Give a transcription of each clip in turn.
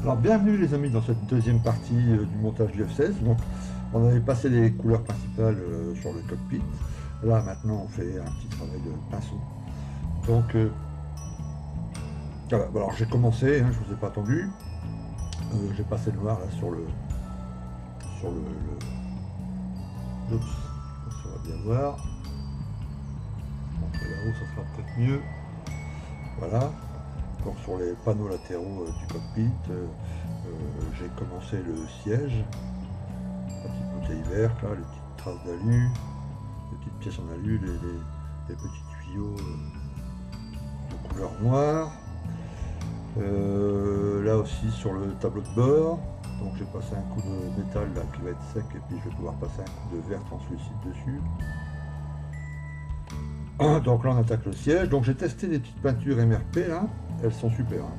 Alors bienvenue les amis dans cette deuxième partie du montage du F16. Donc on avait passé les couleurs principales sur le cockpit. Là maintenant on fait un petit travail de pinceau. Donc voilà. Alors j'ai commencé, hein, je vous ai pas attendu. J'ai passé le noir là sur le. Oups, ça va bien voir. Donc là-haut ça sera peut-être mieux. Voilà. Donc sur les panneaux latéraux du cockpit, j'ai commencé le siège, la petite bouteille verte, là, les petites traces d'alu, les petites pièces en alu, les petits tuyaux de couleur noire. Là aussi sur le tableau de bord, donc j'ai passé un coup de métal là qui va être sec et puis je vais pouvoir passer un coup de verre translucide dessus. Donc là on attaque le siège. Donc j'ai testé des petites peintures MRP là, elles sont super. Hein.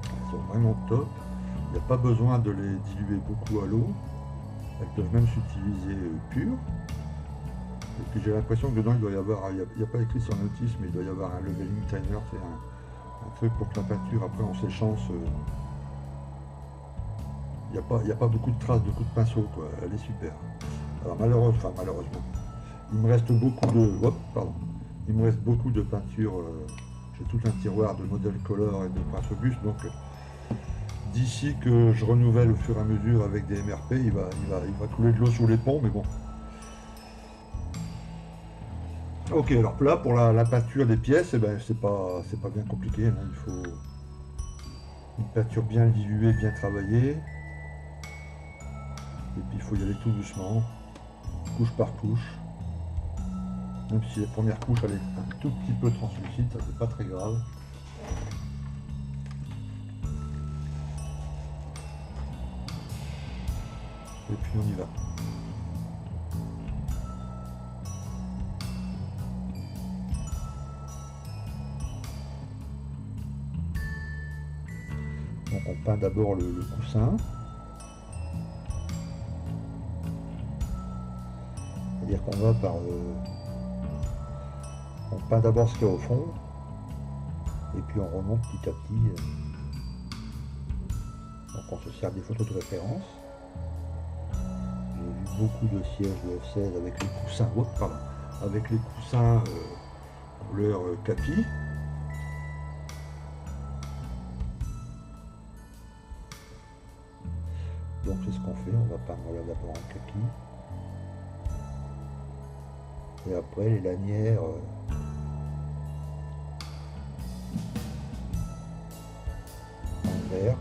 Elles sont vraiment top. Il n'y a pas besoin de les diluer beaucoup à l'eau. Elles peuvent même s'utiliser pures. Et puis j'ai l'impression que dedans il doit y avoir, il n'y a pas écrit sur notice, mais il doit y avoir un leveling timer, c'est un truc pour que la peinture après en séchant il n'y a pas beaucoup de traces de coups de pinceau quoi. Elle est super. Alors malheureusement, il me reste beaucoup de. Hop, pardon. Il me reste beaucoup de peinture. J'ai tout un tiroir de modèle color et de Prince Auguste. Donc d'ici que je renouvelle au fur et à mesure avec des MRP, il va couler de l'eau sur les ponts, mais bon. Ok, alors là pour la peinture des pièces, eh ben, c'est pas bien compliqué. Hein. Il faut une peinture bien diluée, bien travaillée. Et puis il faut y aller tout doucement, couche par couche. Même si la première couche elle est un tout petit peu translucide, ça c'est pas très grave. Et puis on y va. Donc on peint d'abord le coussin. C'est-à-dire qu'on va par on peint d'abord ce qu'il y a au fond, et puis on remonte petit à petit. Donc on se sert des photos de référence. J'ai vu beaucoup de sièges de F16 avec les coussins, avec les coussins couleur kaki. Donc c'est ce qu'on fait, on va peindre là d'abord en kaki. Et après les lanières en vert.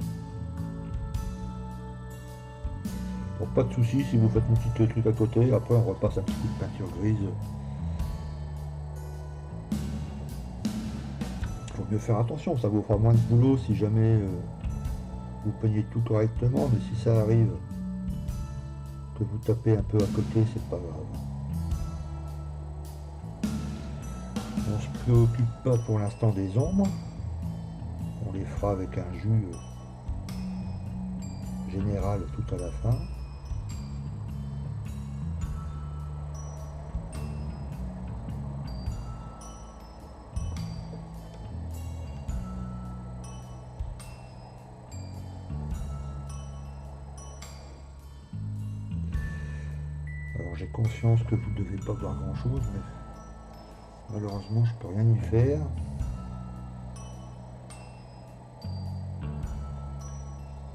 Donc pas de soucis si vous faites un petit truc à côté, après on repasse un petit coup de peinture grise. Il faut mieux faire attention, ça vous fera moins de boulot si jamais vous peignez tout correctement, mais si ça arrive que vous tapez un peu à côté, c'est pas grave. On se préoccupe pas pour l'instant des ombres, on les fera avec un jus général tout à la fin. Alors j'ai conscience que vous ne devez pas voir grand chose, mais malheureusement je peux rien y faire.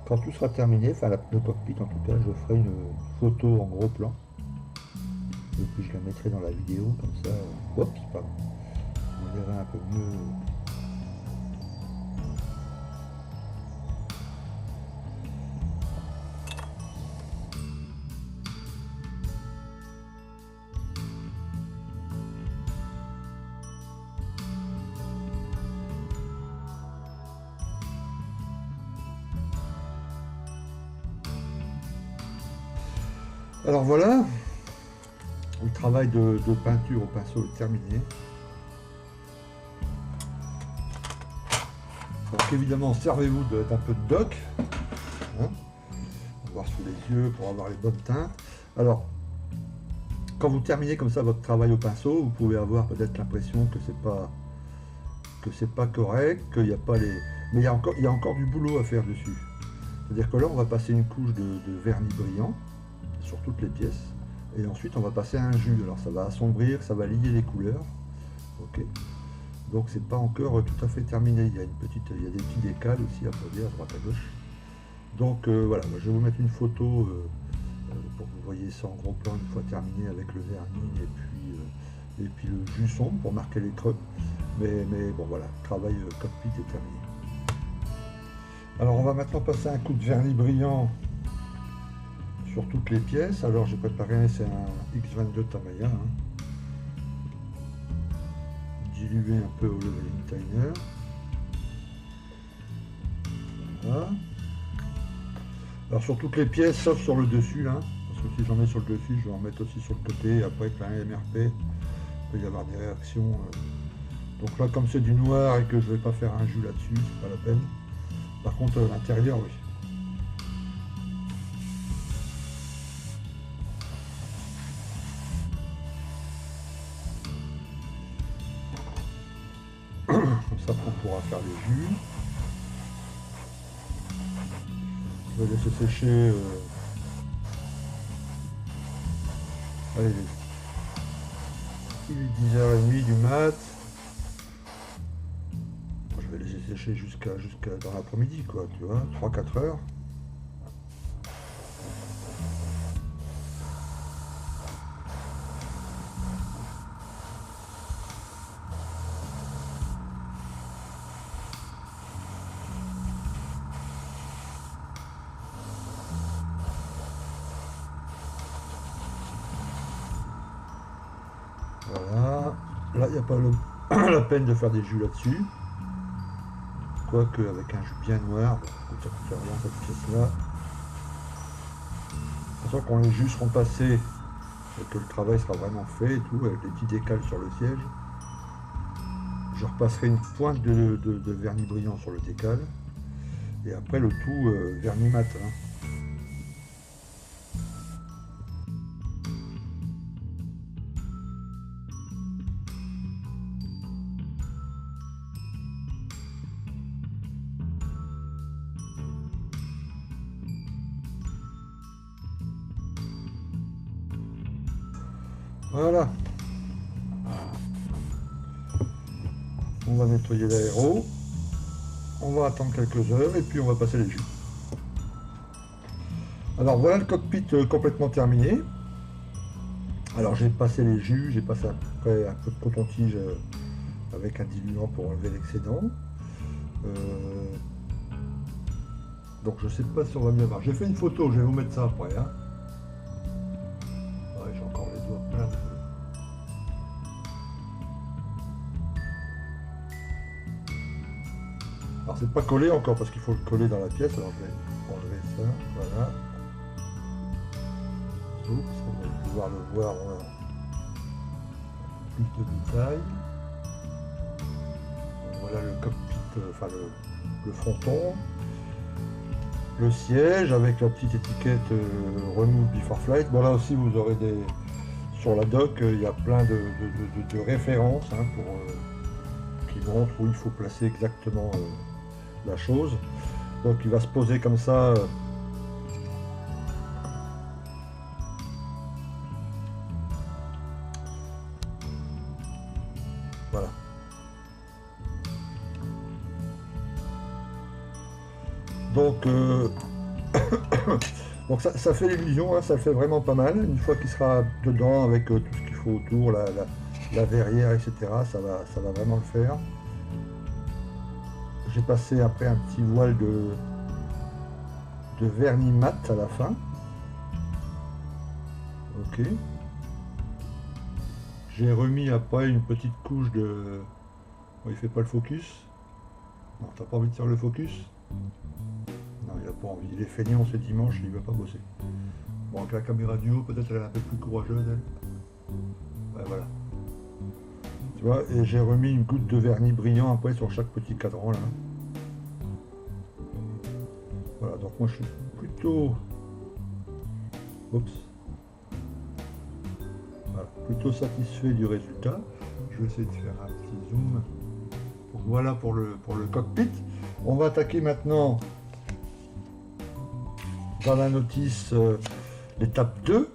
Quand tout sera terminé, enfin le cockpit en tout cas, je ferai une photo en gros plan. Et puis je la mettrai dans la vidéo, comme ça, hop, pardon, vous verrez un peu mieux. Alors voilà, le travail de peinture au pinceau est terminé. Donc évidemment, servez-vous d'un peu de doc, hein, voir sous les yeux pour avoir les bonnes teintes. Alors, quand vous terminez comme ça votre travail au pinceau, vous pouvez avoir peut-être l'impression que c'est pas correct, qu'il n'y a pas Mais il y a encore du boulot à faire dessus. C'est-à-dire que là, on va passer une couche de vernis brillant sur toutes les pièces. Et ensuite, on va passer un jus. Alors, ça va assombrir, ça va lier les couleurs. Ok. Donc, c'est pas encore tout à fait terminé. Il y a des petits décals aussi à poser à droite à gauche. Donc, voilà, je vais vous mettre une photo pour que vous voyez ça en gros plan une fois terminé avec le vernis et puis le jus sombre pour marquer les creux. Mais bon, voilà, le travail cockpit est terminé. Alors, on va maintenant passer un coup de vernis brillant sur toutes les pièces. Alors j'ai préparé, c'est un X22 Tamiya, dilué un peu au leveling thinner. Voilà. Alors sur toutes les pièces, sauf sur le dessus là, parce que si j'en mets sur le dessus, je vais en mettre aussi sur le côté. Et après, avec un MRP, il peut y avoir des réactions. Donc là, comme c'est du noir et que je vais pas faire un jus là-dessus, c'est pas la peine. Par contre, l'intérieur, oui. Comme ça, on pourra faire les jus. Je vais laisser sécher. Allez, il est 10h30 du mat. Je vais laisser sécher jusqu'à dans l'après-midi, quoi, tu vois, 3-4 heures. Voilà, là il n'y a pas la peine de faire des jus là-dessus, quoique avec un jus bien noir, ça coûte rien cette pièce là. De toute façon quand les jus seront passés et que le travail sera vraiment fait et tout, avec les petits décals sur le siège, je repasserai une pointe de vernis brillant sur le décal et après le tout vernis mat. Voilà. On va nettoyer l'aéro. On va attendre quelques heures et puis on va passer les jus. Alors voilà le cockpit complètement terminé. Alors j'ai passé les jus, j'ai passé après un peu de coton-tige avec un diluant pour enlever l'excédent. Donc je sais pas si on va bien voir. J'ai fait une photo, je vais vous mettre ça après. Ouais, j'ai encore les doigts pleins de... Alors c'est pas collé encore parce qu'il faut le coller dans la pièce, alors je vais enlever ça, voilà. Oups, on va pouvoir le voir plus de détails. Voilà le cockpit, enfin le fronton. Le siège avec la petite étiquette Remove Before Flight. Bon là aussi vous aurez des... Sur la doc, il y a plein de références qui montrent où il faut placer exactement la chose. Donc il va se poser comme ça. Voilà. Donc, donc ça fait l'illusion, ça le fait vraiment pas mal. Une fois qu'il sera dedans avec tout ce qu'il faut autour, la verrière, etc., ça va vraiment le faire. J'ai passé après un petit voile de vernis mat à la fin. Ok. J'ai remis après une petite couche de... Bon, il fait pas le focus. Non, t'as pas envie de faire le focus? Non, il a pas envie. Il est feignant, c'est dimanche, il va pas bosser. Bon, avec la caméra du haut, peut-être elle est un peu plus courageuse, elle. Ouais, voilà. Tu vois, et j'ai remis une goutte de vernis brillant après sur chaque petit cadran, là. Voilà, donc moi je suis plutôt... Oups. Voilà, plutôt satisfait du résultat. Je vais essayer de faire un petit zoom. Donc voilà pour le cockpit. On va attaquer maintenant dans la notice l'étape 2.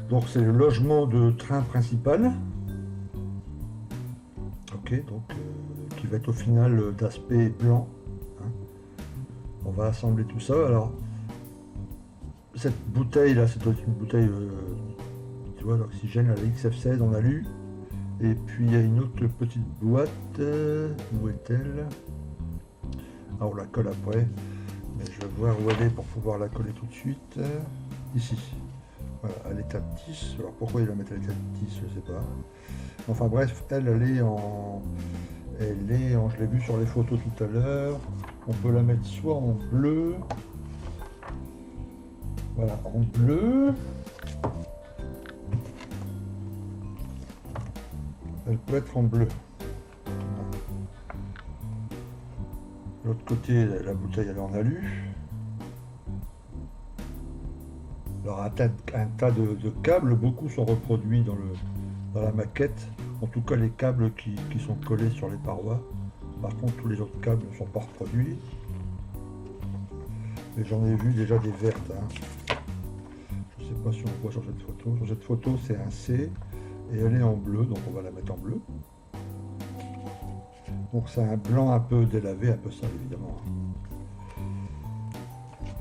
Donc c'est le logement de train principal. Ok, donc qui va être au final d'aspect blanc. Hein. On va assembler tout ça. Alors cette bouteille là, c'est une bouteille tu vois, d'oxygène à la XF16 en alu. Et puis il y a une autre petite boîte. Où est-elle? Ah, on la colle après. Mais je vais voir où elle est pour pouvoir la coller tout de suite. Ici. Voilà, à l'étape 10. Alors pourquoi il la met à l'étape 10, je sais pas. Enfin bref, elle est en... je l'ai vu sur les photos tout à l'heure. On peut la mettre soit en bleu. Voilà, en bleu. Elle peut être en bleu. L'autre côté, la bouteille elle est en alu. Alors un tas de câbles, beaucoup sont reproduits dans la maquette. En tout cas les câbles qui sont collés sur les parois. Par contre tous les autres câbles ne sont pas reproduits. Mais j'en ai vu déjà des vertes. Hein. Je ne sais pas si on voit sur cette photo. Sur cette photo c'est un C et elle est en bleu, donc on va la mettre en bleu. Donc c'est un blanc un peu délavé, un peu sale évidemment.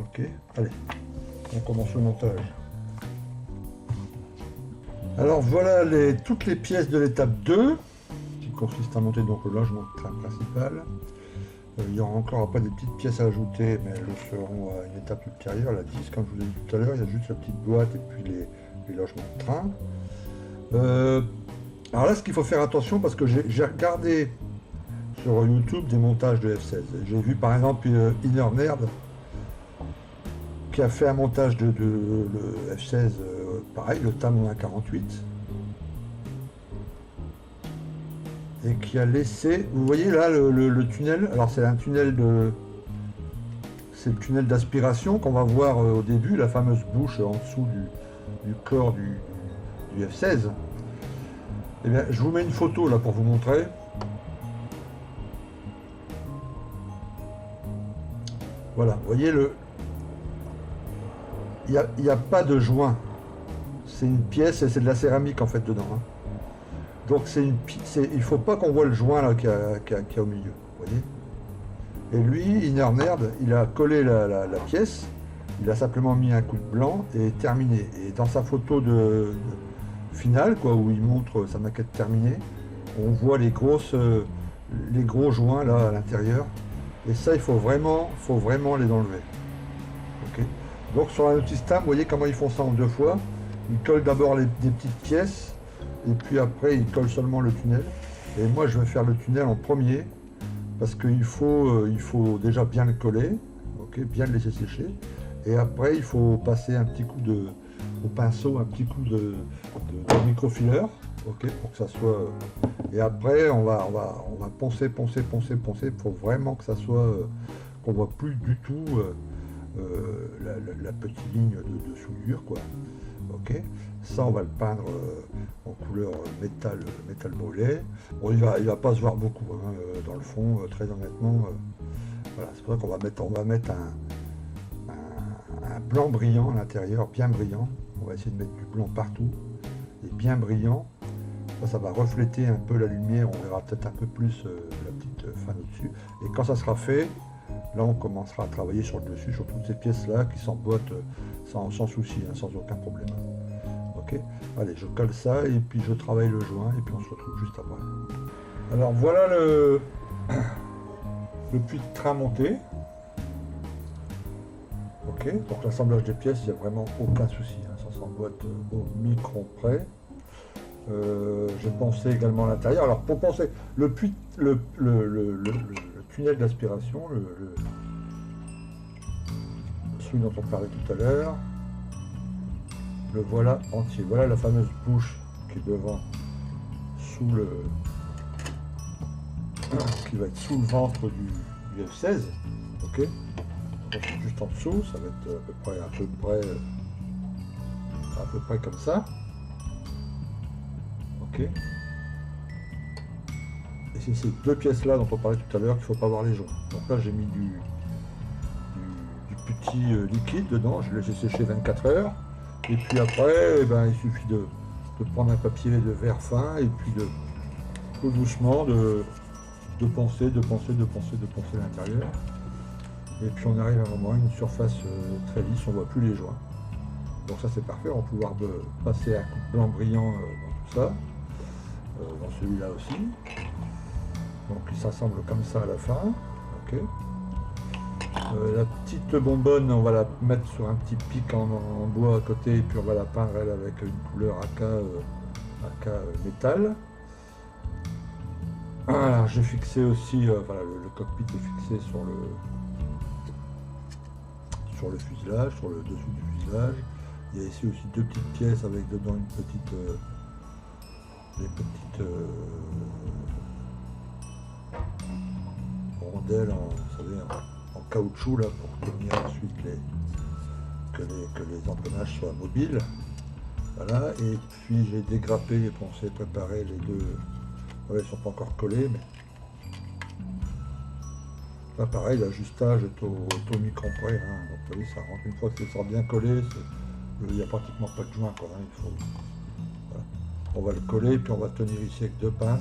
Ok, allez, on commence le montage. Alors voilà toutes les pièces de l'étape 2, qui consiste à monter donc le logement de train principal. Il y aura encore après des petites pièces à ajouter, mais elles le seront à une étape ultérieure, la 10, comme je vous ai dit tout à l'heure. Il y a juste la petite boîte et puis les logements de train. Alors là, ce qu'il faut faire attention, parce que j'ai regardé sur YouTube des montages de F16. J'ai vu par exemple Inner Nerd qui a fait un montage de le F16, pareil, le TAM 148, et qui a laissé, vous voyez là le tunnel, alors c'est un tunnel c'est le tunnel d'aspiration qu'on va voir au début, la fameuse bouche en dessous du corps du F16. Eh bien, je vous mets une photo là pour vous montrer. Voilà, vous voyez il n'y a pas de joint. C'est une pièce et c'est de la céramique en fait dedans. Hein. Donc il ne faut pas qu'on voit le joint là qu'il y a au milieu. Vous voyez. Et lui, Inner Nerd, il a collé la pièce, il a simplement mis un coup de blanc et terminé. Et dans sa photo finale, quoi, où il montre sa maquette terminée, on voit les gros joints là à l'intérieur. Et ça, il faut vraiment les enlever. Okay. Donc sur la notice TAM, vous voyez comment ils font ça en deux fois. Ils collent d'abord des petites pièces, et puis après ils collent seulement le tunnel. Et moi je vais faire le tunnel en premier, parce qu'il faut déjà bien le coller, okay, bien le laisser sécher. Et après il faut passer un petit coup au pinceau, un petit coup de microfileur, okay, pour que ça soit... Et après on va poncer. Il faut vraiment que ça soit... qu'on voit plus du tout la petite ligne de soudure, quoi. Ok, ça on va le peindre en couleur métal brûlé. Bon, il va pas se voir beaucoup hein, dans le fond, très honnêtement. Voilà, c'est pour ça qu'on va mettre un blanc brillant à l'intérieur, bien brillant. On va essayer de mettre du blanc partout et bien brillant. Ça va refléter un peu la lumière. On verra peut-être un peu plus la petite fin au-dessus. Et quand ça sera fait, là on commencera à travailler sur le dessus, sur toutes ces pièces là qui s'emboîtent sans souci, hein, sans aucun problème. Ok, allez, je colle ça et puis je travaille le joint et puis on se retrouve juste après. Alors voilà le puits de train monté. Ok, donc l'assemblage des pièces, il n'y a vraiment aucun souci, hein, ça s'emboîte au micron près. J'ai pensé également à l'intérieur. Alors pour penser, le tunnel d'aspiration, celui dont on parlait tout à l'heure, le voilà entier. Voilà la fameuse bouche qui est devant, qui va être sous le ventre du F16. Ok, donc juste en dessous, ça va être à peu près comme ça. Ok. Et c'est ces deux pièces là dont on parlait tout à l'heure qu'il ne faut pas voir les joints. Donc là j'ai mis du petit liquide dedans, je l'ai laissé sécher 24 heures. Et puis après, eh ben, il suffit de prendre un papier de verre fin et puis de tout doucement de poncer à l'intérieur. Et puis on arrive à un moment à une surface très lisse, on ne voit plus les joints. Donc ça c'est parfait, on va pouvoir passer un coup de blanc brillant dans tout ça, dans celui-là aussi. Donc il s'assemble comme ça à la fin. Okay. La petite bonbonne, on va la mettre sur un petit pic en bois à côté et puis on va la peindre elle avec une couleur AK métal. Voilà, j'ai fixé aussi, voilà, le cockpit est fixé sur le fuselage, sur le dessous du fuselage. Il y a ici aussi deux petites pièces avec dedans une petite, des petites rondelles vous savez, en caoutchouc là, pour tenir ensuite que les empennages soient mobiles. Voilà, et puis j'ai dégrappé et pensé préparer les deux. Ouais, ils ne sont pas encore collés, mais là pareil, l'ajustage est au micron près. Hein. Donc vous voyez, ça rentre une fois que ça sera bien collé, il n'y a pratiquement pas de joint quoi. Hein. Voilà. On va le coller, puis on va tenir ici avec deux pinces.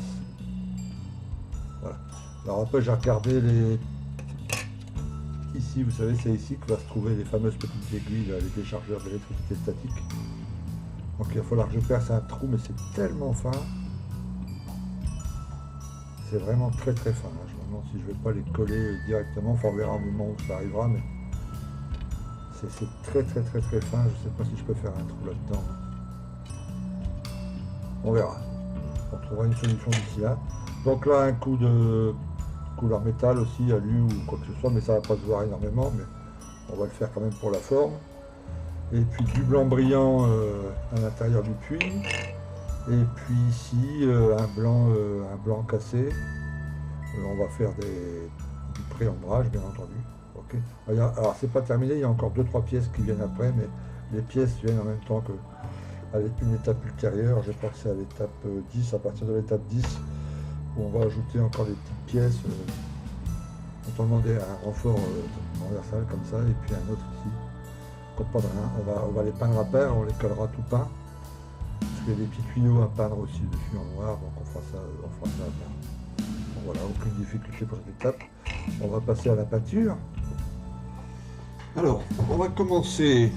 Voilà. Alors après j'ai regardé ici, vous savez, c'est ici que va se trouver les fameuses petites aiguilles, là, les déchargeurs d'électricité statique. Donc il va falloir que je perce un trou, mais c'est tellement fin. C'est vraiment très très fin. Je me demande si je ne vais pas les coller directement. Enfin, on verra au moment où ça arrivera, mais c'est très très très très fin. Je ne sais pas si je peux faire un trou là-dedans. On verra. On trouvera une solution d'ici là. Donc là, un coup de couleur métal aussi, alu ou quoi que ce soit, mais ça ne va pas se voir énormément, mais on va le faire quand même pour la forme. Et puis du blanc brillant à l'intérieur du puits. Et puis ici, un blanc cassé. On va faire du pré-ombrage, bien entendu. Okay. Alors, c'est pas terminé, il y a encore 2-3 pièces qui viennent après, mais les pièces viennent en même temps que une étape ultérieure. Je crois que c'est à l'étape 10, à partir de l'étape 10, où on va ajouter encore des petites pièces. On demandait un renfort transversal comme ça, et puis un autre ici. On va les peindre à pair, on les collera tout peint. Parce qu'il y a des petits tuyaux à peindre aussi dessus en noir, donc on fera ça à peindre. Bon, voilà, aucune difficulté pour cette étape. On va passer à la peinture. Alors, on va commencer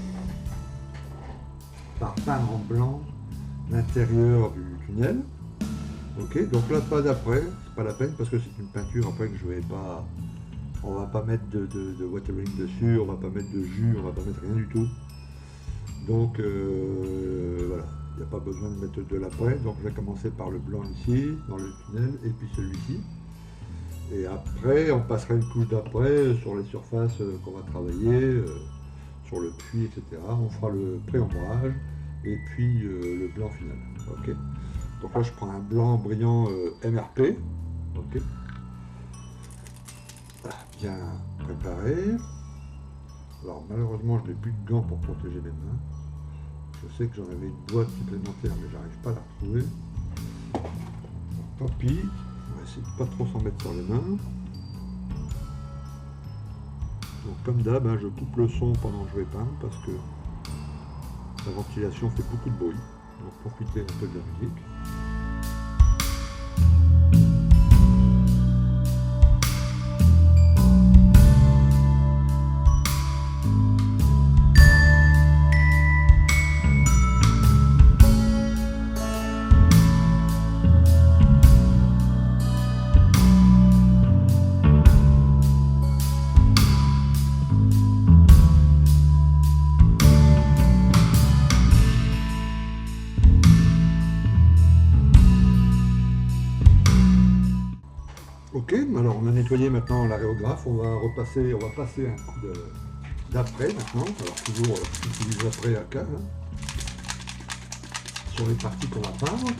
par peindre en blanc l'intérieur du tunnel. Ok, donc là pas d'après, c'est pas la peine parce que c'est une peinture après que je vais pas. On va pas mettre de watering dessus, on va pas mettre de jus, on va pas mettre rien du tout. Donc voilà. Il n'y a pas besoin de mettre de l'après, donc je vais commencer par le blanc ici, dans le tunnel, et puis celui-ci. Et après, on passera une couche d'après sur les surfaces qu'on va travailler, sur le puits, etc. On fera le pré-ombrage, et puis le blanc final. Okay. Donc là, je prends un blanc brillant MRP. Okay. Bien préparé. Alors malheureusement, je n'ai plus de gants pour protéger les mains. Je sais que j'en avais une boîte supplémentaire, mais j'arrive pas à la retrouver. Tant pis, on va essayer de pas trop s'en mettre sur les mains. Donc comme d'hab, hein, je coupe le son pendant que je vais peindre parce que la ventilation fait beaucoup de bruit. Donc profitez un peu de la musique. Ok, alors on a nettoyé maintenant l'aérographe, on va passer un coup d'après maintenant, alors toujours utilise après AK, hein, sur les parties qu'on va peindre.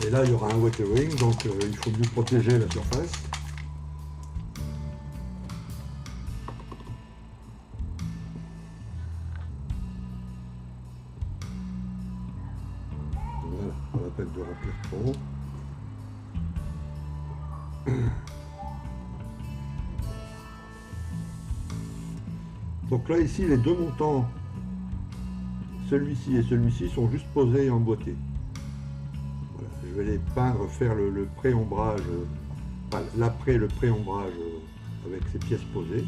Et là il y aura un watering, donc il faut mieux protéger la surface. Voilà, pas la peine de remplir trop. Donc là ici les deux montants, celui-ci et celui-ci, sont juste posés et emboîtés. Voilà, je vais les peindre, faire le pré-ombrage, enfin, l'après le pré-ombrage avec ces pièces posées.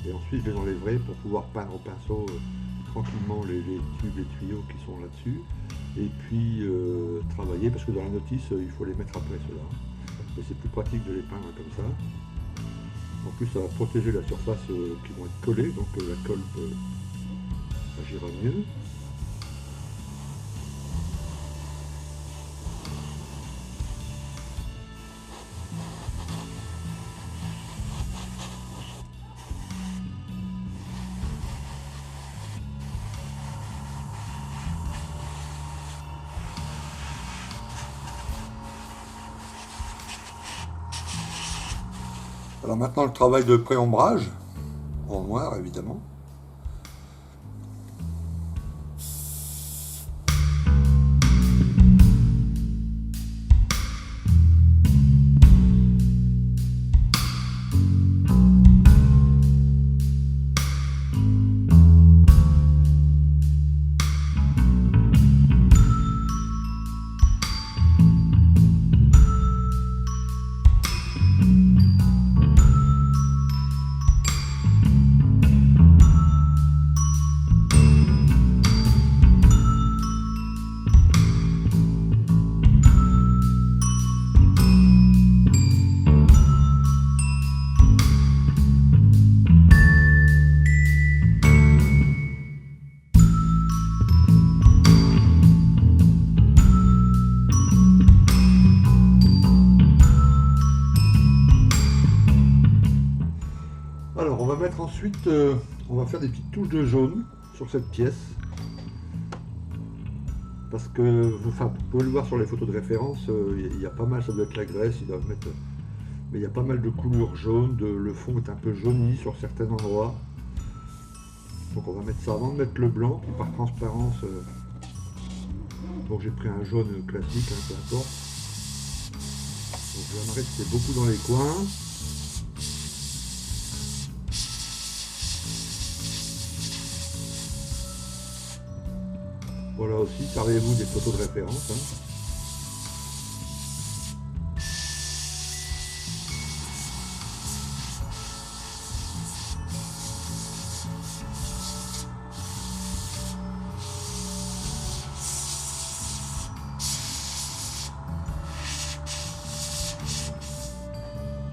Et ensuite je les enlèverai pour pouvoir peindre au pinceau tranquillement les tubes, les tuyaux qui sont là-dessus. Et puis travailler, parce que dans la notice il faut les mettre après cela. Mais c'est plus pratique de les peindre comme ça. En plus ça va protéger la surface qui vont être collées, donc la colle agira mieux. Alors maintenant le travail de pré-ombrage, en noir évidemment. Alors on va mettre ensuite, on va faire des petites touches de jaune sur cette pièce. Parce que, enfin, vous pouvez le voir sur les photos de référence, il y a pas mal, ça doit être la graisse, ils doivent mettre, mais il y a pas mal de couleurs jaunes, le fond est un peu jauni sur certains endroits. Donc on va mettre ça avant de mettre le blanc, qui par transparence, donc j'ai pris un jaune classique, hein, peu importe. Donc je vais en rester beaucoup dans les coins. Voilà aussi, servez-vous des photos de référence. Hein.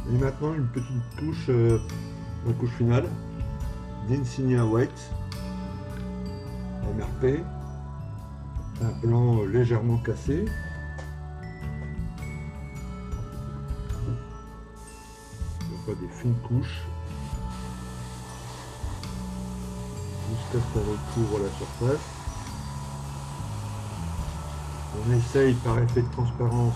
Et maintenant une petite touche, la couche finale, d'Insignia White, MRP. Un blanc légèrement cassé. On voit des fines couches jusqu'à ce qu'on recouvre la surface. On essaye par effet de transparence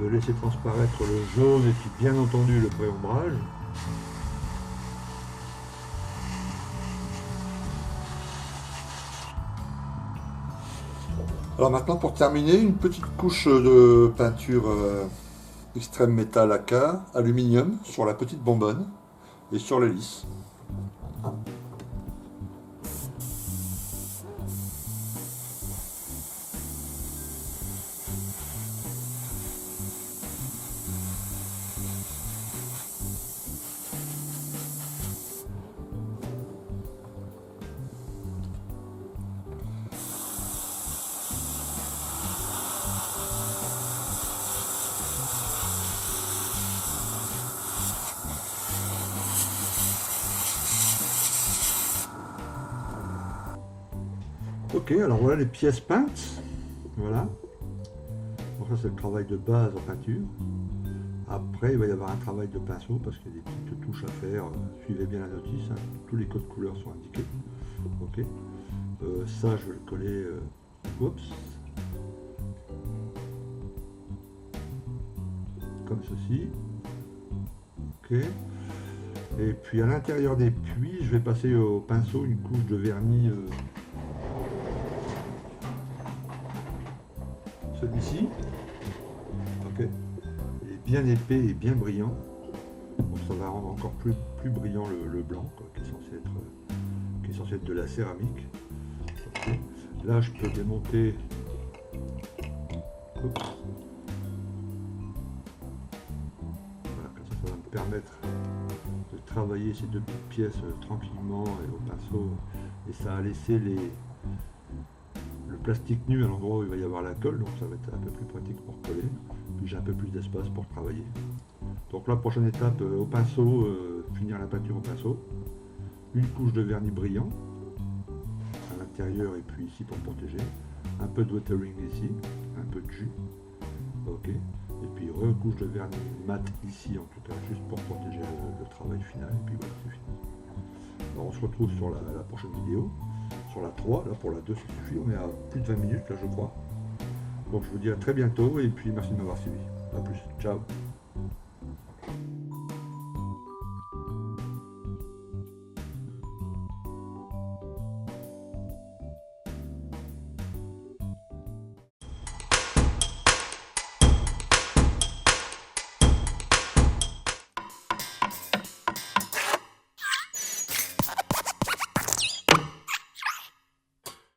de laisser transparaître le jaune et puis bien entendu le pré-ombrage. Alors maintenant pour terminer, une petite couche de peinture extrême métal AK, aluminium sur la petite bonbonne et sur l'hélice. Ok, alors voilà les pièces peintes. Voilà. Donc ça c'est le travail de base en peinture. Après il va y avoir un travail de pinceau parce qu'il y a des petites touches à faire. Suivez bien la notice, hein. Tous les codes couleurs sont indiqués. Ok. Ça je vais le coller. Oups. Comme ceci. Ok. Et puis à l'intérieur des puits, je vais passer au pinceau une couche de vernis, celui-ci, ok, est bien épais et bien brillant. Donc ça va rendre encore plus brillant le blanc, quoi, qui est censé être de la céramique. Okay. Là, je peux démonter. Oups. Voilà, comme ça va me permettre de travailler ces deux petites pièces tranquillement et au pinceau. Et ça a laissé le plastique nu à l'endroit où il va y avoir la colle, donc ça va être un peu plus pratique pour coller. Puis j'ai un peu plus d'espace pour travailler. Donc la prochaine étape, au pinceau, finir la peinture au pinceau. Une couche de vernis brillant à l'intérieur et puis ici pour protéger. Un peu de watering ici, un peu de jus. Ok. Et puis recouche de vernis mat ici en tout cas, juste pour protéger le travail final. Et puis voilà, c'est fini. Alors on se retrouve sur la prochaine vidéo. Sur la 3, là pour la 2 ça suffit, on est à plus de 20 minutes là je crois. Donc je vous dis à très bientôt et puis merci de m'avoir suivi. A plus, ciao.